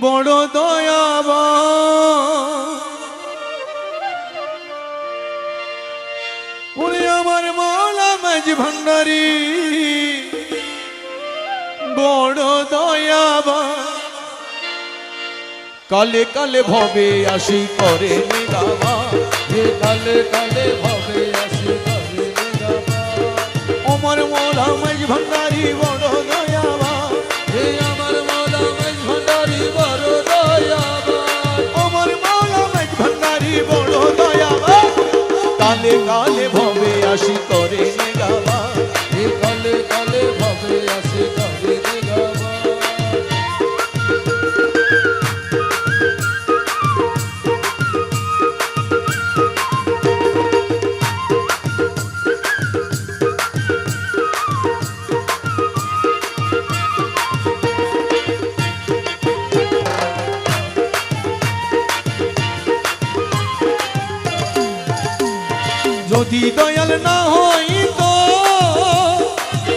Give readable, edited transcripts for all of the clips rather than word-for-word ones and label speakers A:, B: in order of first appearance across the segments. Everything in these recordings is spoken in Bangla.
A: বড় দয়াবান ওরে আমার মাওলা মাঝ ভান্ডারী বড় দয়াবান কালে কালে ভবে আসি করে নিগাবা
B: কালে কালে ভবে আসি করে নিগাবা
A: আমার মাওলা মাঝ ভান্ডারী বড় দয়াবান
B: হে আমার মাওলা মাঝ ভান্ডারী বড় দয়াবান
A: আমার মাওলা মাঝ ভান্ডারী বড় দয়াবান কালে কালে ভবে আসি করে নিগাবা
B: হে কালে কালে ভবে আসি করে নিগাবা
A: যদি দয়াল না হইতো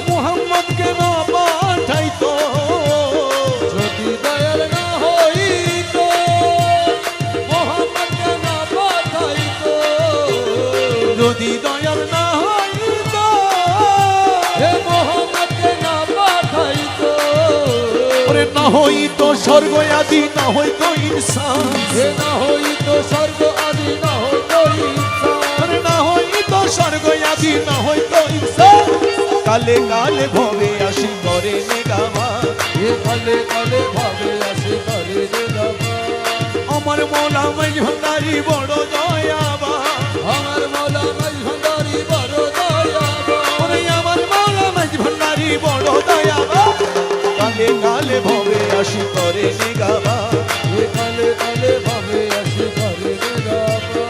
A: মুহাম্মদকে না পাঠাইতো
B: যদি দয়াল না হইতো মুহাম্মদকে না পাঠাইতো
A: যদি দয়াল না হইতো
B: হে মুহাম্মদকে না পাঠাইতো
A: ওরে না হইতো স্বর্গ আদি না হইতো ইনসান
B: হে না হইতো স্বর্গ আদি না হইতো ইনসান
A: ওরে না হইতো স্বর্গ আদি না হইতো ইনসান কালে কালে ভবে আসি করে নেগামা
B: হে কালে কালে ভবে আসি করে নিগাবা
A: আমার মৌলা মাঝ ভান্ডারী বড় দয়াবান
B: আমার মাওলা মাঝ ভান্ডারী বড় দয়াবান
A: ওরে আমার মৌলা মাঝ ভান্ডারী বড় দয়াবান কালে কালে ভবে আসি করে নেগামা
B: হে কালে কালে ভবে আসি করে নিগাবা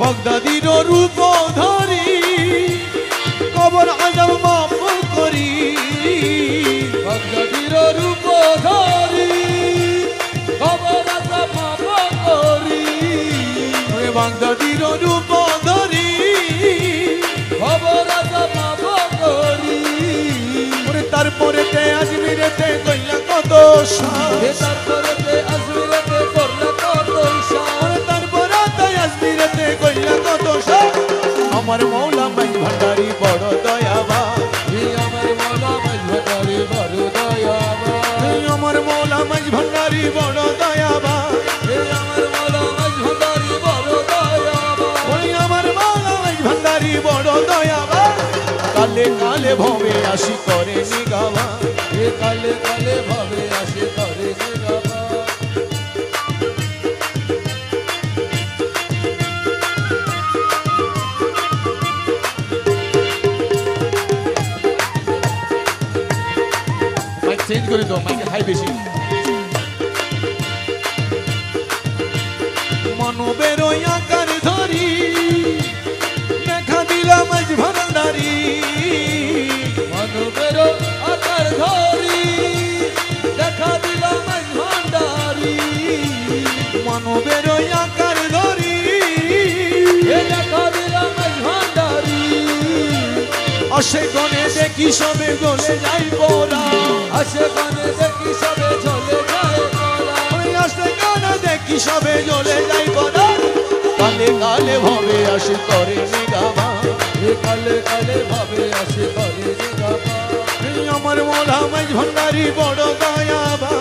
A: বাগদাদির রূপ ধরি কবর আজম মাফ করি
B: বাগদাদির রূপ ধরি খবর আছে মাপ করি
A: ওরে বাগদাদির রূপ ধরি
B: খবর আছে মাপ করি
A: ওরে তারপরে তে আজমিরেতে কইলা কত শান
B: হে তারপরে আজমিরেতে করলে কত ঈশান
A: ওরে তারপরে তে আজমিরেতে কইলা কত শান আমার মৌলা মাঝ ভান্ডারী বড় দয়াবান
B: হে আমার মাওলা মাঝ ভান্ডারী বড় দয়াবান
A: আমার মৌলা মাঝ ভান্ডারী বড় দয়াবান
B: হে আমার মাওলা মাঝ ভান্ডারী বড় দয়াবান
A: ওই আমার মৌলা মাঝ ভান্ডারী বড় দয়াবান কালে কালে ভবে আসি করে নিগামা
B: হে কালে কালে ভবে আসি করে নিগাবা
A: মাইক চেঞ্জ করে দাও মাইকে হাই বেশি মানবের ওই আকার ধরি দেখা দিলাম আজ ভান্ডারী
B: মানবের আকার ধরি দেখা দিলাম মাঝ ভান্ডারী
A: মানবের ওই আকার ধরি
B: হে দেখা দিলাম মাঝ ভান্ডারী
A: আসে গনে দেখি সবে গলে যাই পড়া
B: আসে গানে দেখি সবে চলে যায় কলা
A: ওই আসে গনে দেখি সবে জ্বলে যাই পড়া কালে কালে ভবে আসি করে নিগামা
B: হে কালে কালে ভবে আসি করে নিগাবা
A: আমার মৌলা মাঝ ভান্ডারী বড় দয়াবান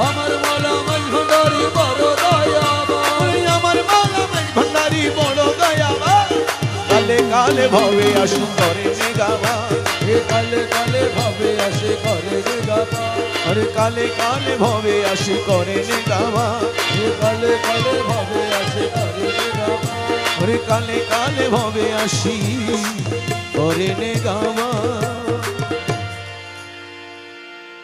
B: আমার মাওলা মাঝ ভান্ডারী বড় দয়াবান
A: আমার মৌলা মাঝ ভান্ডারী বড় দয়াবান কালে কালে ভবে আসি করে নিগামা
B: হে কালে কালে ভবে আসি করে নিগাবা
A: আরে কালে কালে ভবে আসি করে নিগামা
B: হে কালে কালে ভবে আসি করে নিগাবা
A: ওরে কালে কালে ভবে আসি করে নে গামা।